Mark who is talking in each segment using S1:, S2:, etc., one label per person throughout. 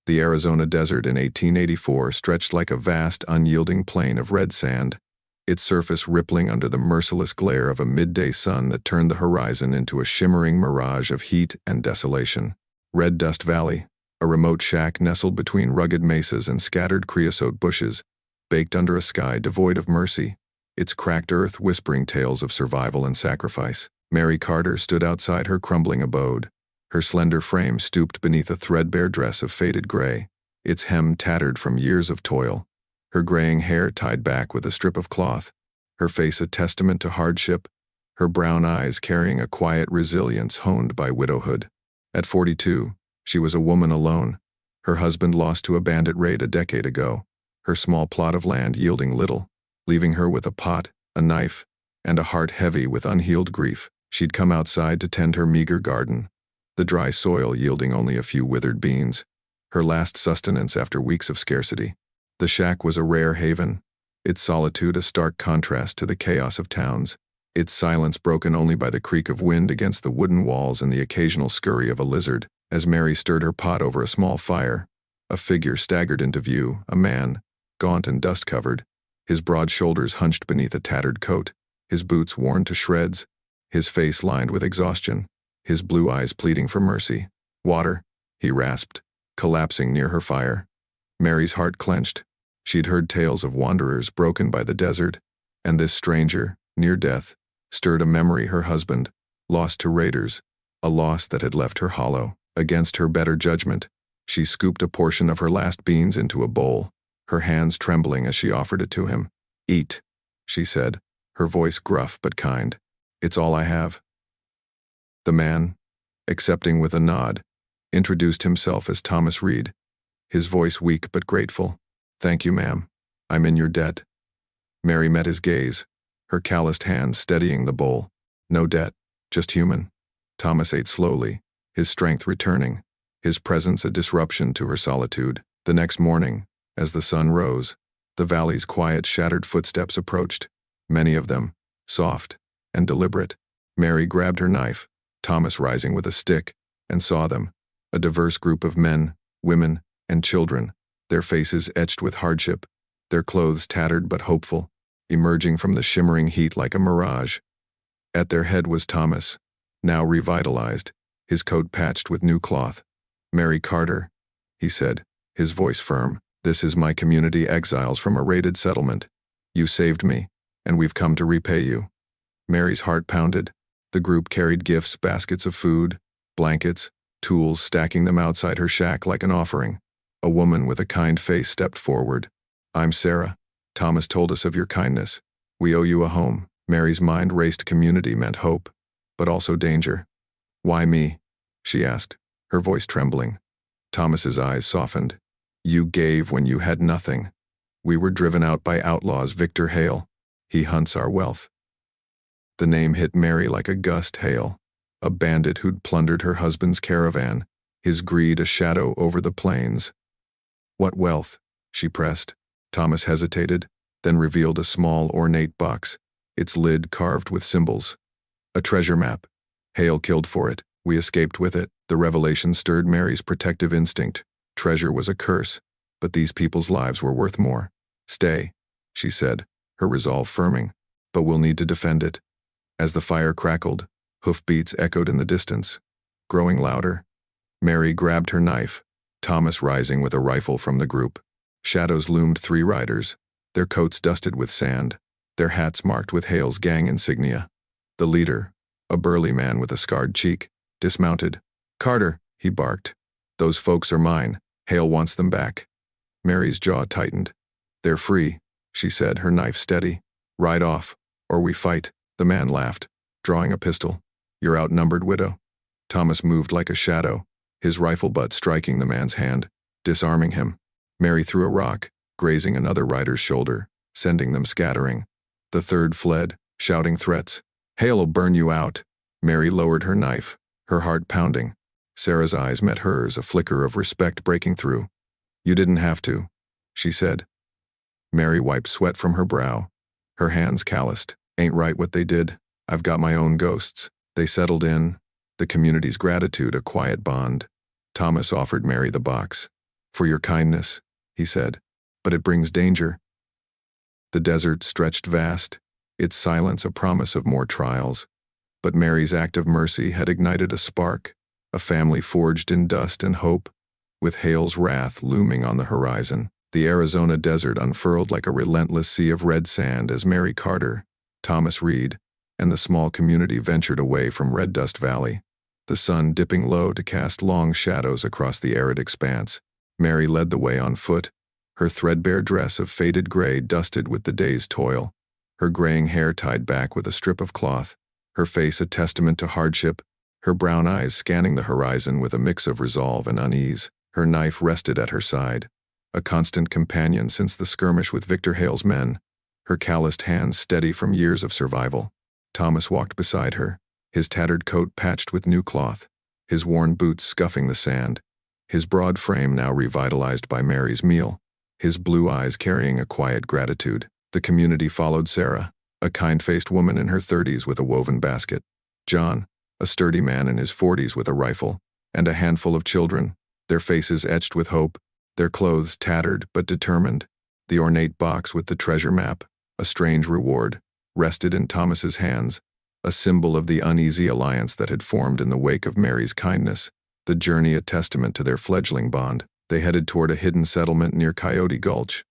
S1: The Arizona desert in 1884 stretched like a vast, unyielding plain of red sand, its surface rippling under the merciless glare of a midday sun that turned the horizon into a shimmering mirage of heat and desolation. Red Dust Valley, a remote shack nestled between rugged mesas and scattered creosote bushes, baked under a sky devoid of mercy, its cracked earth whispering tales of survival and sacrifice. Mary Carter stood outside her crumbling abode, her slender frame stooped beneath a threadbare dress of faded gray, its hem tattered from years of toil, her graying hair tied back with a strip of cloth, her face a testament to hardship, her brown eyes carrying a quiet resilience honed by widowhood. At 42, she was a woman alone, her husband lost to a bandit raid a decade ago, her small plot of land yielding little, leaving her with a pot, a knife, and a heart heavy with unhealed grief. She'd come outside to tend her meager garden, the dry soil yielding only a few withered beans, her last sustenance after weeks of scarcity. The shack was a rare haven, its solitude a stark contrast to the chaos of towns, its silence broken only by the creak of wind against the wooden walls and the occasional scurry of a lizard. As Mary stirred her pot over a small fire, a figure staggered into view, a man, gaunt and dust-covered, his broad shoulders hunched beneath a tattered coat, his boots worn to shreds, his face lined with exhaustion, his blue eyes pleading for mercy. "Water," he rasped, collapsing near her fire. Mary's heart clenched. She'd heard tales of wanderers broken by the desert, and this stranger, near death, stirred a memory her husband, lost to raiders, a loss that had left her hollow. Against her better judgment, she scooped a portion of her last beans into a bowl, her hands trembling as she offered it to him. "Eat," she said, her voice gruff but kind. "It's all I have." The man, accepting with a nod, introduced himself as Thomas Reed, his voice weak but grateful. "Thank you, ma'am. I'm in your debt." Mary met his gaze, her calloused hands steadying the bowl. "No debt, just human." Thomas ate slowly, his strength returning, his presence a disruption to her solitude. The next morning, as the sun rose, the valley's quiet, shattered footsteps approached, many of them, soft and deliberate. Mary grabbed her knife, Thomas rising with a stick, and saw them, a diverse group of men, women, and children, their faces etched with hardship, their clothes tattered but hopeful, emerging from the shimmering heat like a mirage. At their head was Thomas, now revitalized, his coat patched with new cloth. "Mary Carter," he said, his voice firm, "this is my community, exiles from a raided settlement. You saved me, and we've come to repay you." Mary's heart pounded. The group carried gifts, baskets of food, blankets, tools, stacking them outside her shack like an offering. A woman with a kind face stepped forward. "I'm Sarah. Thomas told us of your kindness. We owe you a home." Mary's mind raced. Community meant hope, but also danger. "Why me?" she asked, her voice trembling. Thomas's eyes softened. "You gave when you had nothing. We were driven out by outlaws. Victor Hale. He hunts our wealth." The name hit Mary like a gust. Hale, a bandit who'd plundered her husband's caravan, his greed a shadow over the plains. "What wealth?" she pressed. Thomas hesitated, then revealed a small, ornate box, its lid carved with symbols. "A treasure map. Hale killed for it. We escaped with it." The revelation stirred Mary's protective instinct. Treasure was a curse, but these people's lives were worth more. "Stay," she said, her resolve firming, "but we'll need to defend it." As the fire crackled, hoofbeats echoed in the distance, growing louder. Mary grabbed her knife, Thomas rising with a rifle from the group. Shadows loomed. 3 riders, their coats dusted with sand, their hats marked with Hale's gang insignia. The leader, a burly man with a scarred cheek, dismounted. "Carter," he barked. "Those folks are mine. Hale wants them back." Mary's jaw tightened. "They're free," she said, her knife steady. "Ride off, or we fight." The man laughed, drawing a pistol. "You're outnumbered, widow." Thomas moved like a shadow, his rifle butt striking the man's hand, disarming him. Mary threw a rock, grazing another rider's shoulder, sending them scattering. The third fled, shouting threats. "Hale'll burn you out." Mary lowered her knife, her heart pounding. Sarah's eyes met hers, a flicker of respect breaking through. "You didn't have to," she said. Mary wiped sweat from her brow, her hands calloused. "Ain't right what they did. I've got my own ghosts." They settled in, the community's gratitude a quiet bond. Thomas offered Mary the box. For your kindness, he said, but it brings danger. The desert stretched vast, its silence a promise of more trials. But Mary's act of mercy had ignited a spark, a family forged in dust and hope. With Hale's wrath looming on the horizon, the Arizona desert unfurled like a relentless sea of red sand as Mary Carter, Thomas Reed, and the small community ventured away from Red Dust Valley, the sun dipping low to cast long shadows across the arid expanse. Mary led the way on foot, her threadbare dress of faded gray dusted with the day's toil, her graying hair tied back with a strip of cloth, her face a testament to hardship, her brown eyes scanning the horizon with a mix of resolve and unease. Her knife rested at her side, a constant companion since the skirmish with Victor Hale's men, her calloused hands steady from years of survival. Thomas walked beside her, his tattered coat patched with new cloth, his worn boots scuffing the sand, his broad frame now revitalized by Mary's meal, his blue eyes carrying a quiet gratitude. The community followed Sarah, a kind-faced woman in her 30s with a woven basket, John, a sturdy man in his 40s with a rifle, and a handful of children, their faces etched with hope, their clothes tattered but determined. The ornate box with the treasure map, a strange reward, rested in Thomas's hands, a symbol of the uneasy alliance that had formed in the wake of Mary's kindness, the journey a testament to their fledgling bond. They headed toward a hidden settlement near Coyote Gulch,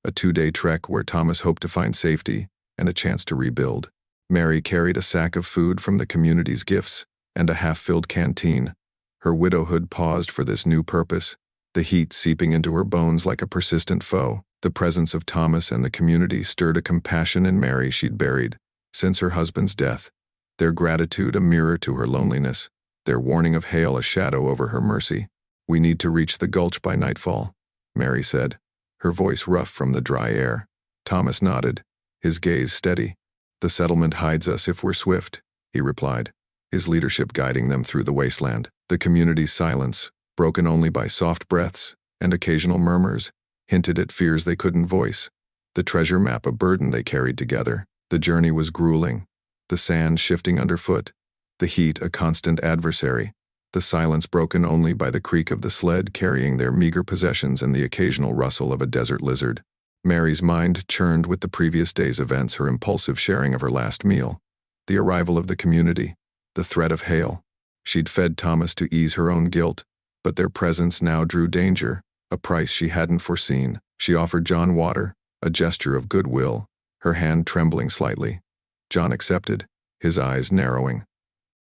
S1: a 2-day trek where Thomas hoped to find safety and a chance to rebuild. Mary carried a sack of food from the community's gifts and a half-filled canteen. Her widowhood paused for this new purpose, the heat seeping into her bones like a persistent foe. The presence of Thomas and the community stirred a compassion in Mary she'd buried since her husband's death, their gratitude a mirror to her loneliness, their warning of Hale a shadow over her mercy. "We need to reach the gulch by nightfall," Mary said, her voice rough from the dry air. Thomas nodded, his gaze steady. "The settlement hides us if we're swift," he replied, his leadership guiding them through the wasteland. The community's silence, broken only by soft breaths and occasional murmurs, hinted at fears they couldn't voice. The treasure map a burden they carried together. The journey was grueling, the sand shifting underfoot, the heat a constant adversary, the silence broken only by the creak of the sled carrying their meager possessions and the occasional rustle of a desert lizard. Mary's mind churned with the previous day's events, her impulsive sharing of her last meal, the arrival of the community, the threat of Hale. She'd fed Thomas to ease her own guilt, but their presence now drew danger, a price she hadn't foreseen. She offered John water, a gesture of goodwill, her hand trembling slightly. John accepted, his eyes narrowing.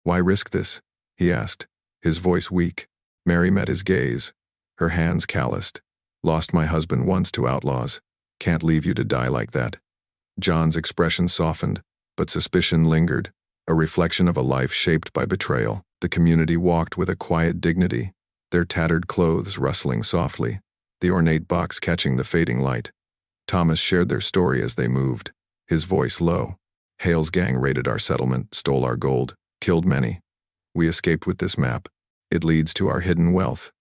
S1: "Why risk this?" he asked, his voice weak. Mary met his gaze, her hands calloused. "Lost my husband once to outlaws. Can't leave you to die like that." John's expression softened, but suspicion lingered, a reflection of a life shaped by betrayal. The community walked with a quiet dignity, their tattered clothes rustling softly, the ornate box catching the fading light. Thomas shared their story as they moved, his voice low. "Hale's gang raided our settlement, stole our gold, killed many. We escaped with this map. It leads to our hidden wealth."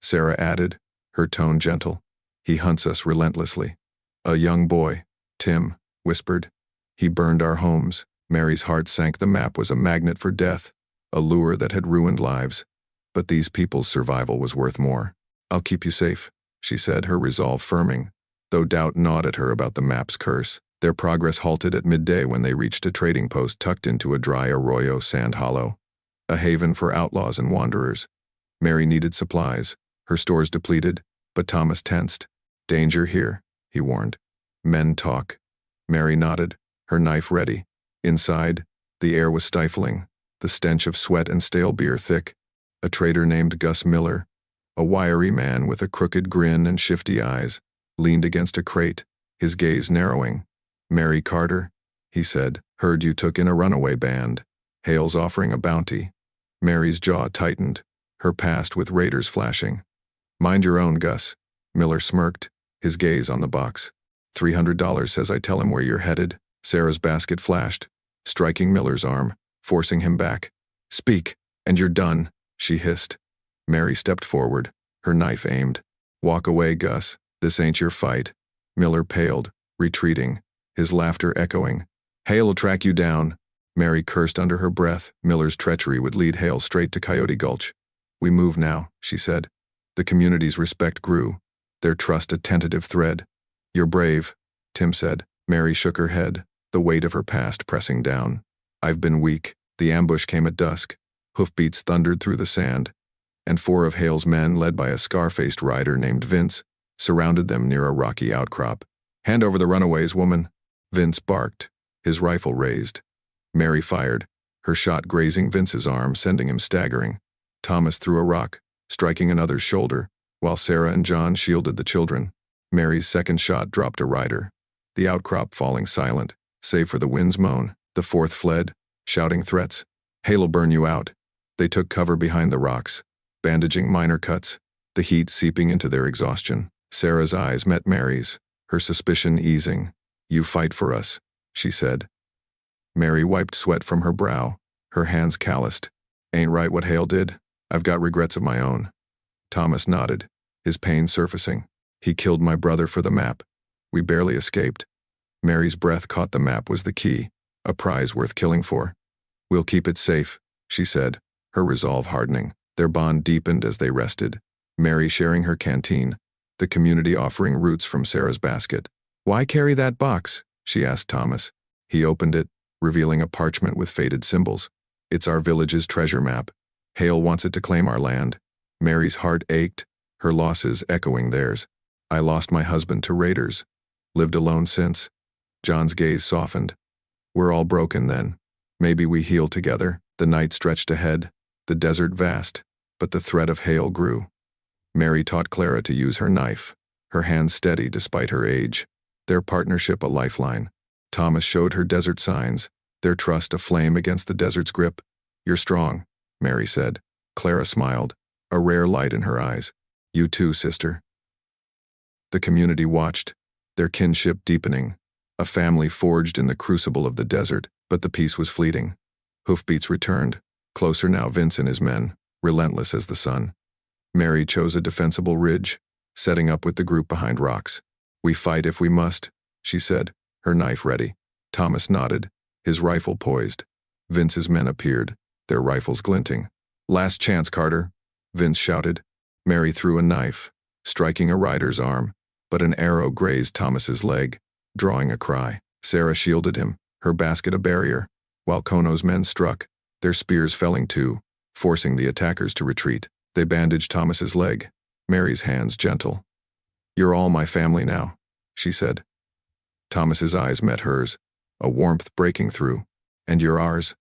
S1: Sarah added, her tone gentle. "He hunts us relentlessly." "A young boy," Tim whispered. "He burned our homes." Mary's heart sank. The map was a magnet for death, a lure that had ruined lives. But these people's survival was worth more. "I'll keep you safe," she said, her resolve firming, though doubt gnawed at her about the map's curse. Their progress halted at midday when they reached a trading post tucked into a dry arroyo sand hollow, a haven for outlaws and wanderers. Mary needed supplies, her stores depleted, but Thomas tensed. "Danger here," he warned. "Men talk." Mary nodded, her knife ready. Inside, the air was stifling, the stench of sweat and stale beer thick. A trader named Gus Miller, a wiry man with a crooked grin and shifty eyes, leaned against a crate, his gaze narrowing. "Mary Carter," he said, "heard you took in a runaway band. Hale's offering a bounty." Mary's jaw tightened, her past with raiders flashing. "Mind your own, Gus," Miller smirked, his gaze on the box. $300 says I tell him where you're headed." Sarah's basket flashed, striking Miller's arm, forcing him back. "Speak, and you're done," she hissed. Mary stepped forward, her knife aimed. "Walk away, Gus. This ain't your fight." Miller paled, retreating, his laughter echoing. "Hale'll track you down." Mary cursed under her breath. Miller's treachery would lead Hale straight to Coyote Gulch. "We move now," she said. The community's respect grew, their trust a tentative thread. "You're brave," Tim said. Mary shook her head, the weight of her past pressing down. "I've been weak." The ambush came at dusk. Hoofbeats thundered through the sand, and 4 of Hale's men, led by a scar-faced rider named Vince, surrounded them near a rocky outcrop. "Hand over the runaways, woman," Vince barked, his rifle raised. Mary fired, her shot grazing Vince's arm, sending him staggering. Thomas threw a rock, striking another's shoulder, while Sarah and John shielded the children. Mary's second shot dropped a rider, the outcrop falling silent, save for the wind's moan. The 4th fled, shouting threats. "Hale'll burn you out." They took cover behind the rocks, bandaging minor cuts, the heat seeping into their exhaustion. Sarah's eyes met Mary's, her suspicion easing. "You fight for us," she said. Mary wiped sweat from her brow, her hands calloused. "Ain't right what Hale did. I've got regrets of my own." Thomas nodded, his pain surfacing. "He killed my brother for the map. We barely escaped." Mary's breath caught the map was the key, a prize worth killing for. "We'll keep it safe," she said, her resolve hardening. Their bond deepened as they rested, Mary sharing her canteen, the community offering roots from Sarah's basket. "Why carry that box?" she asked Thomas. He opened it, revealing a parchment with faded symbols. "It's our village's treasure map. Hale wants it to claim our land." Mary's heart ached, her losses echoing theirs. "I lost my husband to raiders. Lived alone since." John's gaze softened. "We're all broken then. Maybe we heal together." The night stretched ahead, the desert vast, but the threat of Hale grew. Mary taught Clara to use her knife, her hands steady despite her age, their partnership a lifeline. Thomas showed her desert signs, their trust a flame against the desert's grip. "You're strong," Mary said. Clara smiled, a rare light in her eyes. "You too, sister." The community watched, their kinship deepening, a family forged in the crucible of the desert, but the peace was fleeting. Hoofbeats returned, closer now Vince and his men, relentless as the sun. Mary chose a defensible ridge, setting up with the group behind rocks. "We fight if we must," she said, her knife ready. Thomas nodded, his rifle poised. Vince's men appeared, their rifles glinting. "Last chance, Carter," Vince shouted. Mary threw a knife, striking a rider's arm, but an arrow grazed Thomas's leg, drawing a cry. Sarah shielded him, her basket a barrier, while Kono's men struck, their spears felling too, forcing the attackers to retreat. They bandaged Thomas's leg, Mary's hands gentle. "You're all my family now," she said. Thomas's eyes met hers, a warmth breaking through. "And you're ours."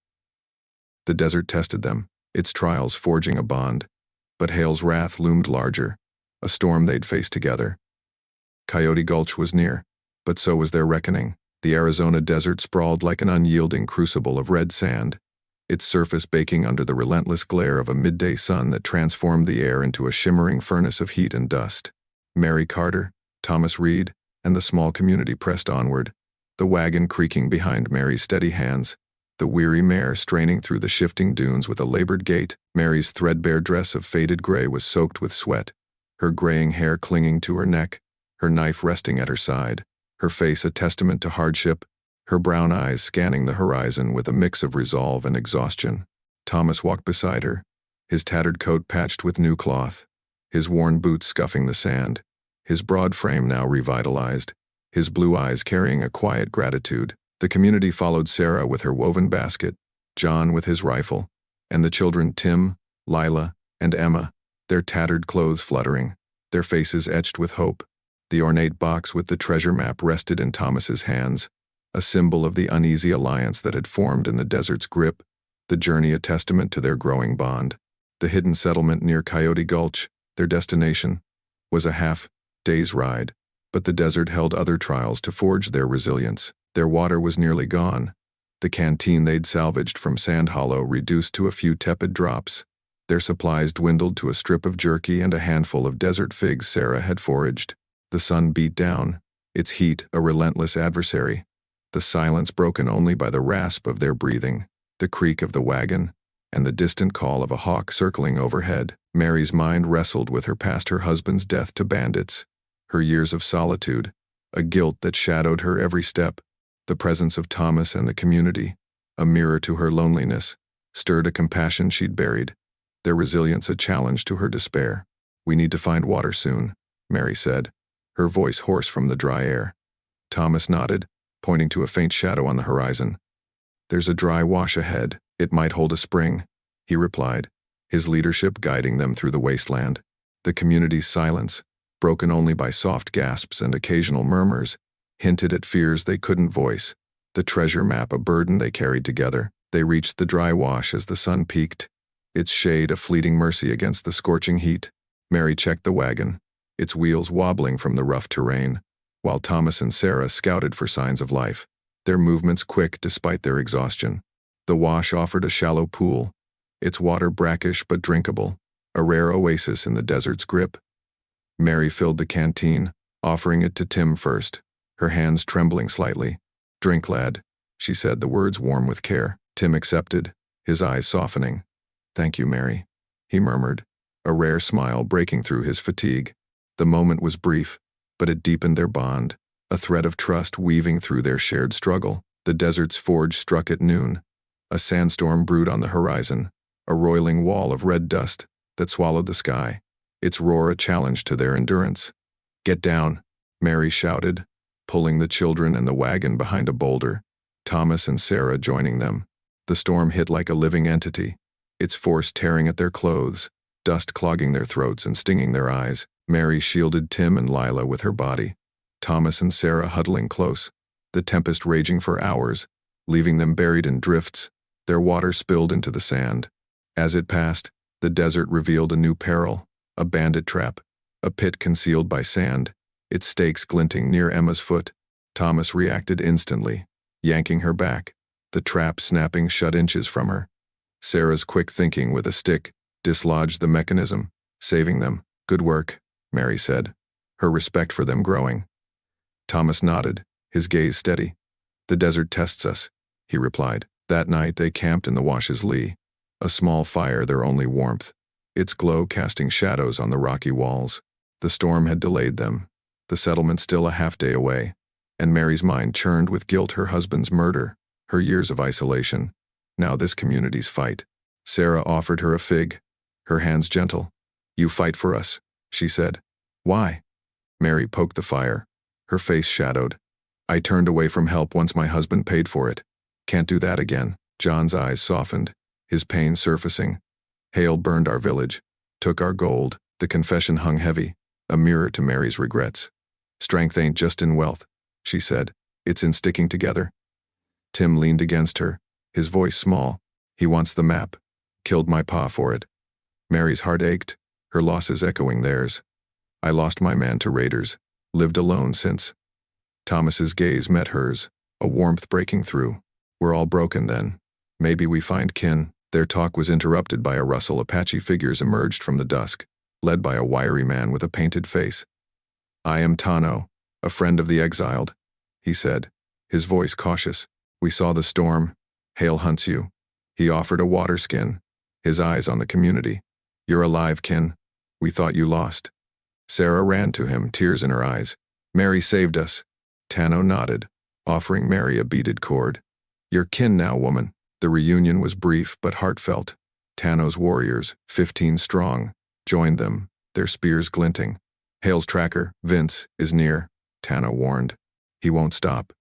S1: The desert tested them, its trials forging a bond, but Hale's wrath loomed larger, a storm they'd face together. Coyote Gulch was near, but so was their reckoning. The Arizona desert sprawled like an unyielding crucible of red sand, its surface baking under the relentless glare of a midday sun that transformed the air into a shimmering furnace of heat and dust. Mary Carter, Thomas Reed, and the small community pressed onward, the wagon creaking behind Mary's steady hands, the weary mare straining through the shifting dunes with a labored gait. Mary's threadbare dress of faded gray was soaked with sweat, her graying hair clinging to her neck, her knife resting at her side, her face a testament to hardship, her brown eyes scanning the horizon with a mix of resolve and exhaustion. Thomas walked beside her, his tattered coat patched with new cloth, his worn boots scuffing the sand, his broad frame now revitalized, his blue eyes carrying a quiet gratitude. The community followed Sarah with her woven basket, John with his rifle, and the children Tim, Lila, and Emma, their tattered clothes fluttering, their faces etched with hope. The ornate box with the treasure map rested in Thomas's hands, a symbol of the uneasy alliance that had formed in the desert's grip, the journey a testament to their growing bond. The hidden settlement near Coyote Gulch, their destination, was a half-day's ride, but the desert held other trials to forge their resilience. Their water was nearly gone, the canteen they'd salvaged from Sand Hollow reduced to a few tepid drops. Their supplies dwindled to a strip of jerky and a handful of desert figs Sarah had foraged. The sun beat down, its heat a relentless adversary, the silence broken only by the rasp of their breathing, the creak of the wagon, and the distant call of a hawk circling overhead. Mary's mind wrestled with her husband's death to bandits, her years of solitude, a guilt that shadowed her every step. The presence of Thomas and the community, a mirror to her loneliness, stirred a compassion she'd buried, their resilience a challenge to her despair. "We need to find water soon," Mary said, her voice hoarse from the dry air. Thomas nodded, pointing to a faint shadow on the horizon. There's a dry wash ahead. It might hold a spring, he replied, his leadership guiding them through the wasteland. The community's silence, broken only by soft gasps and occasional murmurs, hinted at fears they couldn't voice. The treasure map a burden they carried together. They reached the dry wash as the sun peaked, its shade a fleeting mercy against the scorching heat. Mary checked the wagon, its wheels wobbling from the rough terrain, while Thomas and Sarah scouted for signs of life, their movements quick despite their exhaustion. The wash offered a shallow pool, its water brackish but drinkable, a rare oasis in the desert's grip. Mary filled the canteen, offering it to Tim first, her hands trembling slightly. "Drink, lad," she said, the words warm with care. Tim accepted, his eyes softening. "Thank you, Mary," he murmured, a rare smile breaking through his fatigue. The moment was brief, but it deepened their bond, a thread of trust weaving through their shared struggle. The desert's forge struck at noon. A sandstorm brewed on the horizon, a roiling wall of red dust that swallowed the sky, its roar a challenge to their endurance. "Get down," Mary shouted, pulling the children and the wagon behind a boulder, Thomas and Sarah joining them. The storm hit like a living entity, its force tearing at their clothes, dust clogging their throats and stinging their eyes. Mary shielded Tim and Lila with her body, Thomas and Sarah huddling close, the tempest raging for hours, leaving them buried in drifts, their water spilled into the sand. As it passed, the desert revealed a new peril, a bandit trap, a pit concealed by sand, its stakes glinting near Emma's foot. Thomas reacted instantly, yanking her back, the trap snapping shut inches from her. Sarah's quick thinking with a stick dislodged the mechanism, saving them. "Good work," Mary said, her respect for them growing. Thomas nodded, his gaze steady. "The desert tests us," he replied. That night they camped in the wash's lee, a small fire their only warmth, its glow casting shadows on the rocky walls. The storm had delayed them, the settlement still a half-day away, and Mary's mind churned with guilt. Her husband's murder, her years of isolation, now this community's fight. Sarah offered her a fig, her hands gentle. "You fight for us," she said. "Why?" Mary poked the fire, her face shadowed. "I turned away from help once my husband paid for it. Can't do that again." John's eyes softened, his pain surfacing. "Hail burned our village, took our gold." The confession hung heavy, a mirror to Mary's regrets. "Strength ain't just in wealth," she said. "It's in sticking together." Tim leaned against her, his voice small. "He wants the map. Killed my pa for it." Mary's heart ached, her losses echoing theirs. "I lost my man to raiders, lived alone since." Thomas's gaze met hers, a warmth breaking through. "We're all broken then. Maybe we find kin." Their talk was interrupted by a rustle. Apache figures emerged from the dusk, led by a wiry man with a painted face. "I am Tano, a friend of the exiled," he said, his voice cautious. "We saw the storm. Hale hunts you." He offered a water skin, his eyes on the community. "You're alive, kin. We thought you lost." Sarah ran to him, tears in her eyes. "Mary saved us." Tano nodded, offering Mary a beaded cord. "You're kin now, woman." The reunion was brief but heartfelt. Tano's warriors, 15 strong, joined them, their spears glinting. "Hale's tracker, Vince, is near," Tano warned. "He won't stop."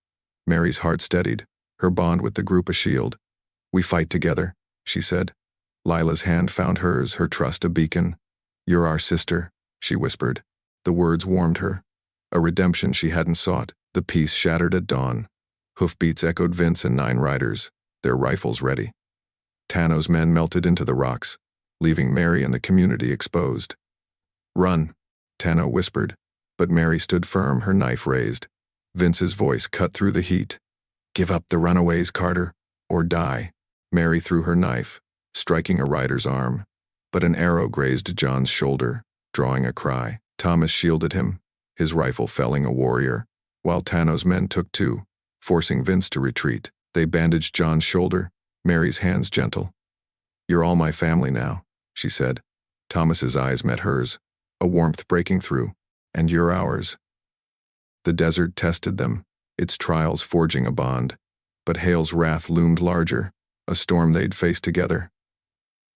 S1: Mary's heart steadied, her bond with the group a shield. "We fight together," she said. Lila's hand found hers, her trust a beacon. "You're our sister," she whispered. The words warmed her, a redemption she hadn't sought. The peace shattered at dawn. Hoofbeats echoed Vince and 9 riders, their rifles ready. Tano's men melted into the rocks, leaving Mary and the community exposed. "Run," Tano whispered, but Mary stood firm, her knife raised. Vince's voice cut through the heat. "Give up the runaways, Carter, or die." Mary threw her knife, striking a rider's arm, but an arrow grazed John's shoulder, drawing a cry. Thomas shielded him, his rifle felling a warrior, while Tano's men took 2, forcing Vince to retreat. They bandaged John's shoulder, Mary's hands gentle. "You're all my family now," she said. Thomas's eyes met hers, a warmth breaking through. "And you're ours." The desert tested them, its trials forging a bond, but Hale's wrath loomed larger, a storm they'd faced together.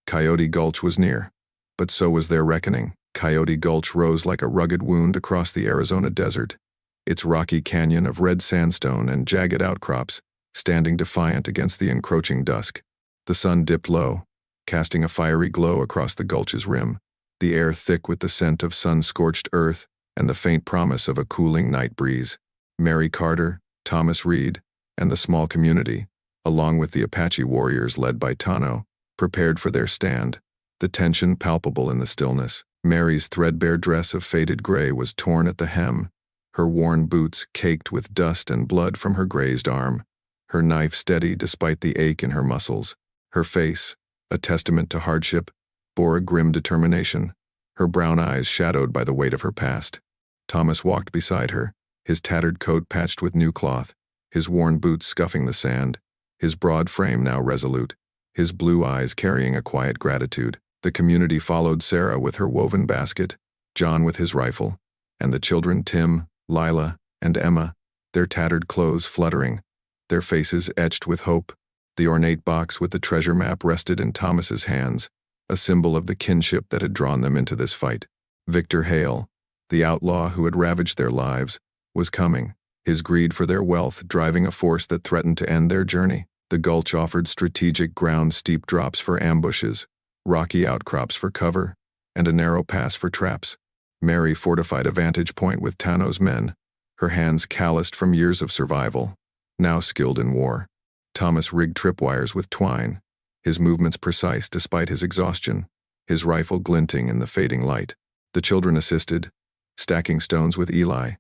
S1: Coyote Gulch was near, but so was their reckoning. Coyote Gulch rose like a rugged wound across the Arizona desert, its rocky canyon of red sandstone and jagged outcrops standing defiant against the encroaching dusk. The sun dipped low, casting a fiery glow across the gulch's rim, the air thick with the scent of sun-scorched earth and the faint promise of a cooling night breeze. Mary Carter, Thomas Reed, and the small community, along with the Apache warriors led by Tano, prepared for their stand, the tension palpable in the stillness. Mary's threadbare dress of faded gray was torn at the hem, her worn boots caked with dust and blood from her grazed arm, her knife steady despite the ache in her muscles. Her face, a testament to hardship, bore a grim determination, her brown eyes shadowed by the weight of her past. Thomas walked beside her, his tattered coat patched with new cloth, his worn boots scuffing the sand, his broad frame now resolute, his blue eyes carrying a quiet gratitude. The community followed Sarah with her woven basket, John with his rifle, and the children Tim, Lila, and Emma, their tattered clothes fluttering, their faces etched with hope. The ornate box with the treasure map rested in Thomas's hands, a symbol of the kinship that had drawn them into this fight. Victor Hale, the outlaw who had ravaged their lives, was coming, his greed for their wealth driving a force that threatened to end their journey. The gulch offered strategic ground steep drops for ambushes, rocky outcrops for cover, and a narrow pass for traps. Mary fortified a vantage point with Tano's men, her hands calloused from years of survival, now skilled in war. Thomas rigged tripwires with twine, his movements precise despite his exhaustion, his rifle glinting in the fading light. The children assisted, stacking stones with Eli,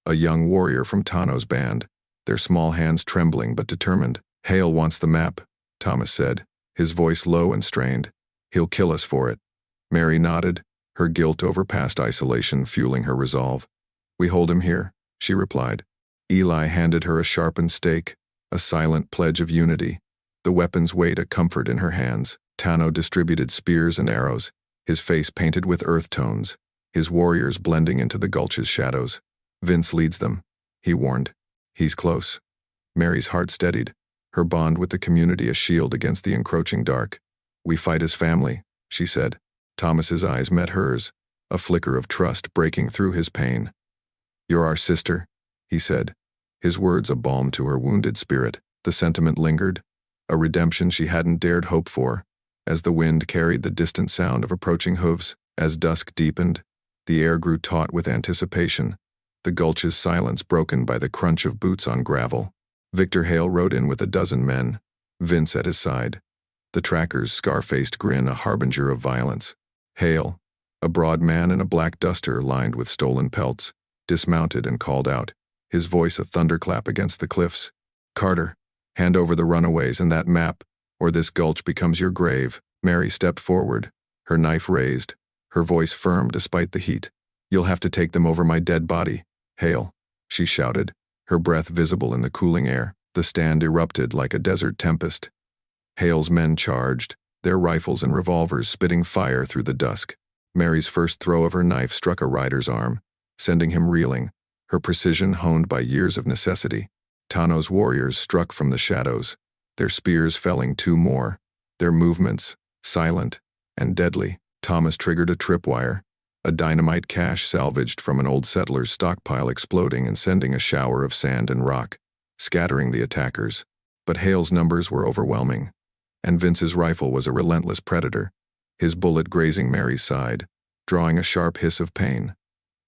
S1: a young warrior from Tano's band, their small hands trembling but determined. "Hale wants the map," Thomas said, his voice low and strained. "He'll kill us for it." Mary nodded, her guilt over past isolation fueling her resolve. "We hold him here," she replied. Eli handed her a sharpened stake, a silent pledge of unity, the weapon's weight a comfort in her hands. Tano distributed spears and arrows, his face painted with earth tones, his warriors blending into the gulch's shadows. "Vince leads them," he warned. "He's close." Mary's heart steadied, her bond with the community a shield against the encroaching dark. "We fight as family," she said. Thomas's eyes met hers, a flicker of trust breaking through his pain. "You're our sister," he said, his words a balm to her wounded spirit. The sentiment lingered, a redemption she hadn't dared hope for, as the wind carried the distant sound of approaching hooves. As dusk deepened, the air grew taut with anticipation, the gulch's silence broken by the crunch of boots on gravel. Victor Hale rode in with a dozen men, Vince at his side, the tracker's scar-faced grin a harbinger of violence. Hale, a broad man in a black duster lined with stolen pelts, dismounted and called out, his voice a thunderclap against the cliffs. "Carter, hand over the runaways and that map, or this gulch becomes your grave." Mary stepped forward, her knife raised, her voice firm despite the heat. "You'll have to take them over my dead body, Hale," she shouted, her breath visible in the cooling air. The stand erupted like a desert tempest. Hale's men charged, their rifles and revolvers spitting fire through the dusk. Mary's first throw of her knife struck a rider's arm, sending him reeling, her precision honed by years of necessity. Tano's warriors struck from the shadows, their spears felling two more, their movements silent and deadly. Thomas triggered a tripwire, a dynamite cache salvaged from an old settler's stockpile exploding and sending a shower of sand and rock, scattering the attackers. But Hale's numbers were overwhelming, and Vince's rifle was a relentless predator, his bullet grazing Mary's side, drawing a sharp hiss of pain.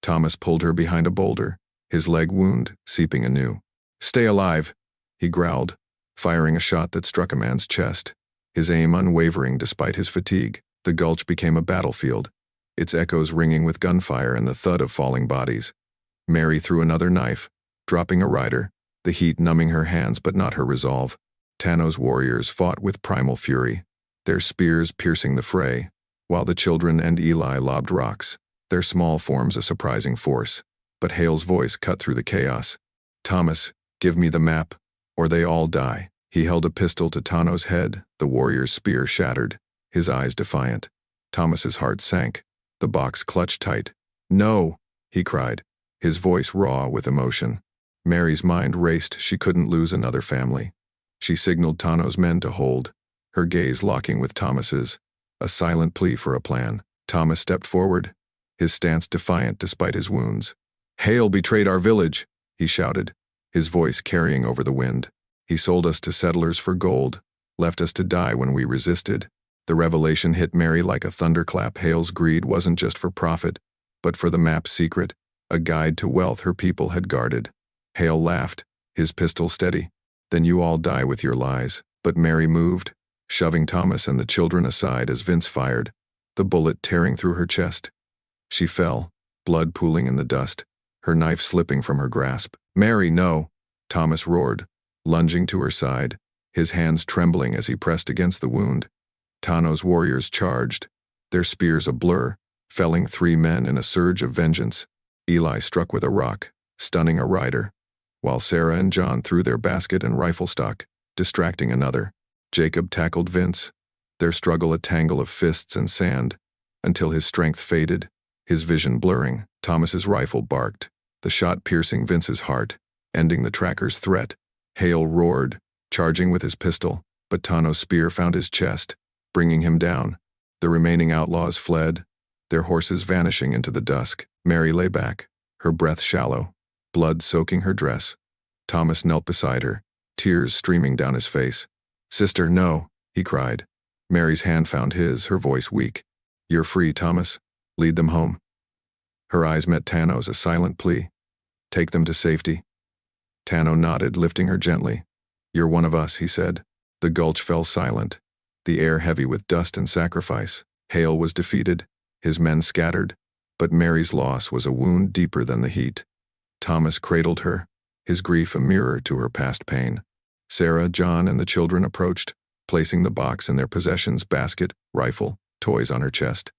S1: Thomas pulled her behind a boulder, his leg wound seeping anew. "Stay alive," he growled, firing a shot that struck a man's chest, his aim unwavering despite his fatigue. The gulch became a battlefield, its echoes ringing with gunfire and the thud of falling bodies. Mary threw another knife, dropping a rider, the heat numbing her hands but not her resolve. Tano's warriors fought with primal fury, their spears piercing the fray, while the children and Eli lobbed rocks, their small forms a surprising force. But Hale's voice cut through the chaos. "Thomas, give me the map, or they all die." He held a pistol to Tano's head, the warrior's spear shattered, his eyes defiant. Thomas's heart sank, the box clutched tight. "No," he cried, his voice raw with emotion. Mary's mind raced, she couldn't lose another family. She signaled Tano's men to hold, her gaze locking with Thomas's, a silent plea for a plan. Thomas stepped forward, his stance defiant despite his wounds. "Hale betrayed our village," he shouted, his voice carrying over the wind. "He sold us to settlers for gold, left us to die when we resisted." The revelation hit Mary like a thunderclap. Hale's greed wasn't just for profit, but for the map's secret, a guide to wealth her people had guarded. Hale laughed, his pistol steady. "Then you all die with your lies." But Mary moved, shoving Thomas and the children aside as Vince fired, the bullet tearing through her chest. She fell, blood pooling in the dust, her knife slipping from her grasp. "Mary, no!" Thomas roared, lunging to her side, his hands trembling as he pressed against the wound. Tano's warriors charged, their spears a blur, felling 3 men in a surge of vengeance. Eli struck with a rock, stunning a rider, while Sarah and John threw their basket and rifle stock, distracting another. Jacob tackled Vince, their struggle a tangle of fists and sand, until his strength faded, his vision blurring. Thomas's rifle barked, the shot piercing Vince's heart, ending the tracker's threat. Hale roared, charging with his pistol, but Tano's spear found his chest, bringing him down. The remaining outlaws fled, their horses vanishing into the dusk. Mary lay back, her breath shallow, blood soaking her dress. Thomas knelt beside her, tears streaming down his face. "Sister, no," he cried. Mary's hand found his, her voice weak. "You're free, Thomas. Lead them home." Her eyes met Tano's, a silent plea. "Take them to safety." Tano nodded, lifting her gently. "You're one of us," he said. The gulch fell silent, the air heavy with dust and sacrifice. Hale was defeated, his men scattered, but Mary's loss was a wound deeper than the heat. Thomas cradled her, his grief a mirror to her past pain. Sarah, John, and the children approached, placing the box and their possessions, basket, rifle, toys on her chest.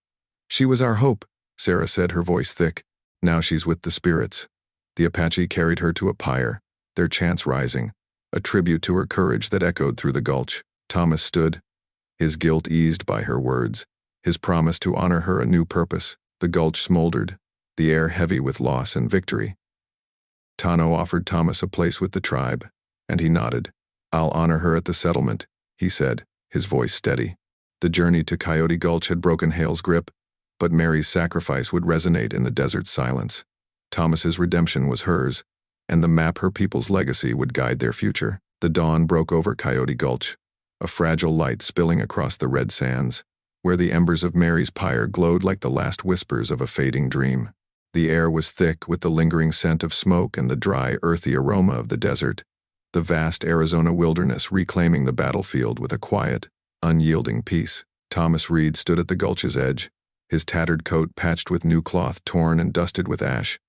S1: "She was our hope," Sarah said, her voice thick. "Now she's with the spirits." The Apache carried her to a pyre, their chants rising, a tribute to her courage that echoed through the gulch. Thomas stood, his guilt eased by her words, his promise to honor her a new purpose. The gulch smoldered, the air heavy with loss and victory. Tano offered Thomas a place with the tribe, and he nodded. "I'll honor her at the settlement," he said, his voice steady. The journey to Coyote Gulch had broken Hale's grip, but Mary's sacrifice would resonate in the desert silence. Thomas's redemption was hers, and the map her people's legacy would guide their future. The dawn broke over Coyote Gulch, a fragile light spilling across the red sands, where the embers of Mary's pyre glowed like the last whispers of a fading dream. The air was thick with the lingering scent of smoke and the dry, earthy aroma of the desert, the vast Arizona wilderness reclaiming the battlefield with a quiet, unyielding peace. Thomas Reed stood at the gulch's edge, his tattered coat patched with new cloth torn and dusted with ash,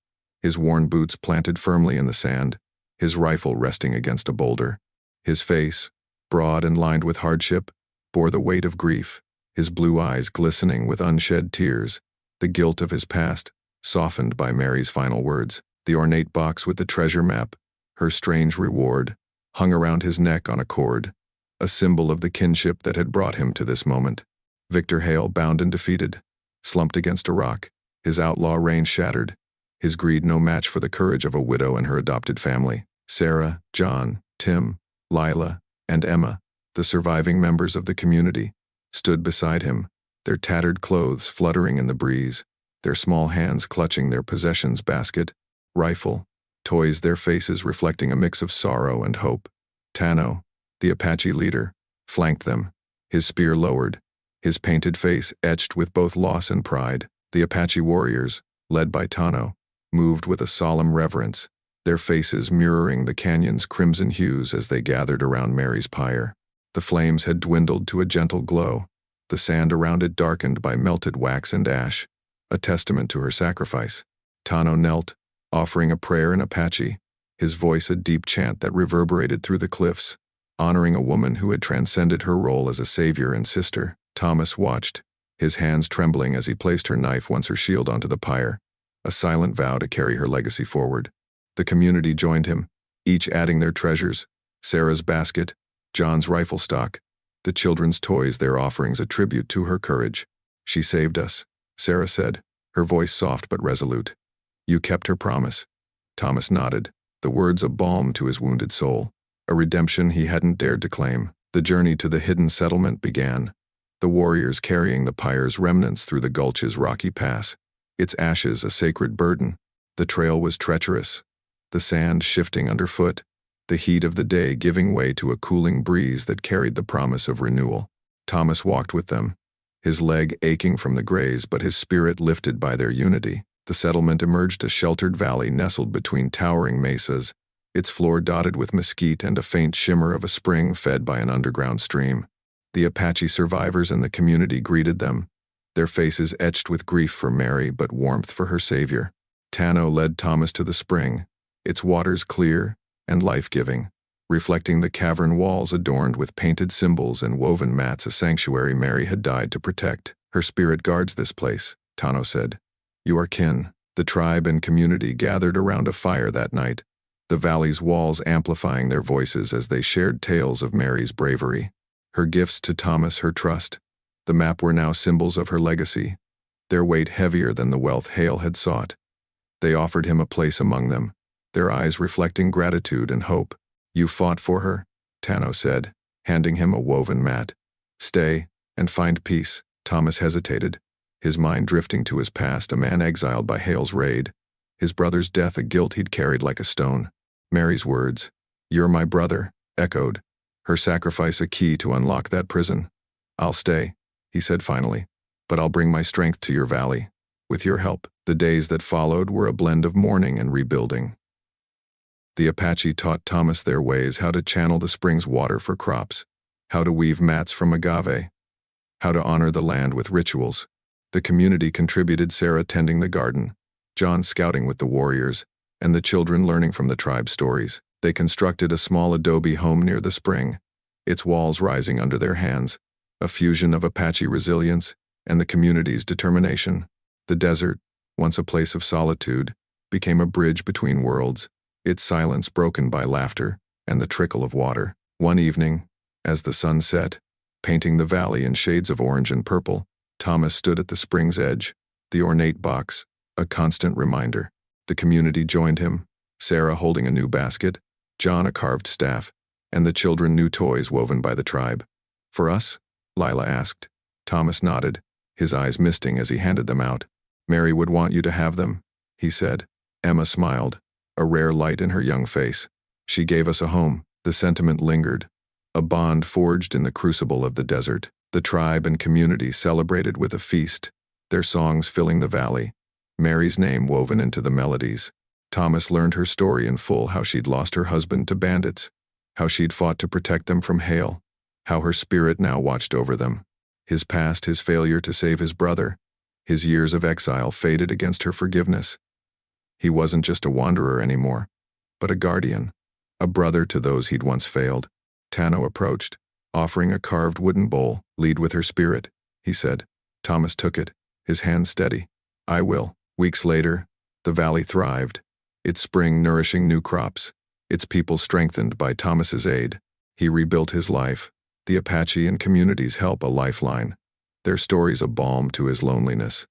S1: his worn boots planted firmly in the sand, his rifle resting against a boulder. His face, broad and lined with hardship, bore the weight of grief, his blue eyes glistening with unshed tears, the guilt of his past, softened by Mary's final words. The ornate box with the treasure map, her strange reward, hung around his neck on a cord, a symbol of the kinship that had brought him to this moment. Victor Hale, bound and defeated, slumped against a rock, his outlaw reign shattered, his greed no match for the courage of a widow and her adopted family. Sarah, John, Tim, Lila, and Emma, the surviving members of the community, stood beside him, their tattered clothes fluttering in the breeze, their small hands clutching their possessions, basket, rifle, toys, their faces reflecting a mix of sorrow and hope. Tano, the Apache leader, flanked them, his spear lowered, his painted face etched with both loss and pride. The Apache warriors, led by Tano, moved with a solemn reverence, their faces mirroring the canyon's crimson hues as they gathered around Mary's pyre. The flames had dwindled to a gentle glow, the sand around it darkened by melted wax and ash, a testament to her sacrifice. Tano knelt, offering a prayer in Apache, his voice a deep chant that reverberated through the cliffs, honoring a woman who had transcended her role as a savior and sister. Thomas watched, his hands trembling as he placed her knife once her shield onto the pyre, a silent vow to carry her legacy forward. The community joined him, each adding their treasures, Sarah's basket, John's rifle stock, the children's toys, their offerings a tribute to her courage. "She saved us," Sarah said, her voice soft but resolute. "You kept her promise." Thomas nodded, the words a balm to his wounded soul, a redemption he hadn't dared to claim. The journey to the hidden settlement began, the warriors carrying the pyre's remnants through the gulch's rocky pass, its ashes a sacred burden. The trail was treacherous, the sand shifting underfoot, the heat of the day giving way to a cooling breeze that carried the promise of renewal. Thomas walked with them, his leg aching from the graze but his spirit lifted by their unity. The settlement emerged a sheltered valley nestled between towering mesas, its floor dotted with mesquite and a faint shimmer of a spring fed by an underground stream. The Apache survivors and the community greeted them, their faces etched with grief for Mary but warmth for her savior. Tano led Thomas to the spring, its waters clear and life-giving, reflecting the cavern walls adorned with painted symbols and woven mats, a sanctuary Mary had died to protect. Her spirit guards this place, Tano said. You are kin. The tribe and community gathered around a fire that night, the valley's walls amplifying their voices as they shared tales of Mary's bravery. Her gifts to Thomas, her trust. The map were now symbols of her legacy, their weight heavier than the wealth Hale had sought. They offered him a place among them, their eyes reflecting gratitude and hope. You fought for her, Tano said, handing him a woven mat. Stay and find peace. Thomas hesitated, his mind drifting to his past, a man exiled by Hale's raid, his brother's death a guilt he'd carried like a stone. Mary's words, "You're my brother," echoed, her sacrifice a key to unlock that prison. I'll stay, he said finally, but I'll bring my strength to your valley. With your help. The days that followed were a blend of mourning and rebuilding. The Apache taught Thomas their ways, how to channel the spring's water for crops, how to weave mats from agave, how to honor the land with rituals. The community contributed, Sarah tending the garden, John scouting with the warriors, and the children learning from the tribe's stories. They constructed a small adobe home near the spring, its walls rising under their hands, a fusion of Apache resilience and the community's determination. The desert, once a place of solitude, became a bridge between worlds, its silence broken by laughter and the trickle of water. One evening, as the sun set, painting the valley in shades of orange and purple, Thomas stood at the spring's edge, the ornate box, a constant reminder. The community joined him, Sarah holding a new basket, John a carved staff, and the children new toys woven by the tribe. For us? Lila asked. Thomas nodded, his eyes misting as he handed them out. Mary would want you to have them, he said. Emma smiled, a rare light in her young face. She gave us a home. The sentiment lingered, a bond forged in the crucible of the desert. The tribe and community celebrated with a feast, their songs filling the valley, Mary's name woven into the melodies. Thomas learned her story in full, how she'd lost her husband to bandits, how she'd fought to protect them from Hale, how her spirit now watched over them. His past, his failure to save his brother, his years of exile faded against her forgiveness. He wasn't just a wanderer anymore, but a guardian, a brother to those he'd once failed. Tano approached, offering a carved wooden bowl. Lead with her spirit, he said. Thomas took it, his hand steady. I will. Weeks later, the valley thrived, its spring nourishing new crops, its people strengthened by Thomas's aid. He rebuilt his life, the Apache and community's help a lifeline, their stories a balm to his loneliness.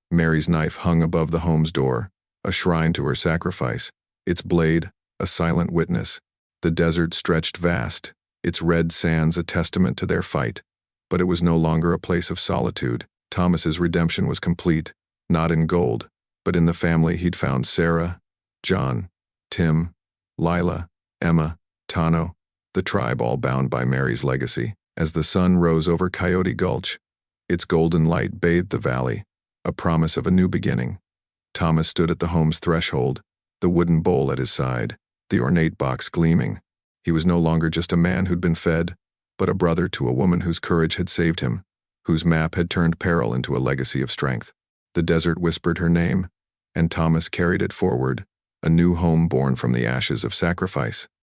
S1: Mary's knife hung above the home's door, a shrine to her sacrifice, its blade a silent witness. The desert stretched vast, its red sands a testament to their fight, but it was no longer a place of solitude. Thomas's redemption was complete, not in gold, but in the family he'd found: Sarah, John, Tim, Lila, Emma, Tano, the tribe all bound by Mary's legacy. As the sun rose over Coyote Gulch, its golden light bathed the valley, a promise of a new beginning. Thomas stood at the home's threshold, the wooden bowl at his side, the ornate box gleaming. He was no longer just a man who'd been fed, but a brother to a woman whose courage had saved him, whose map had turned peril into a legacy of strength. The desert whispered her name, and Thomas carried it forward, a new home born from the ashes of sacrifice.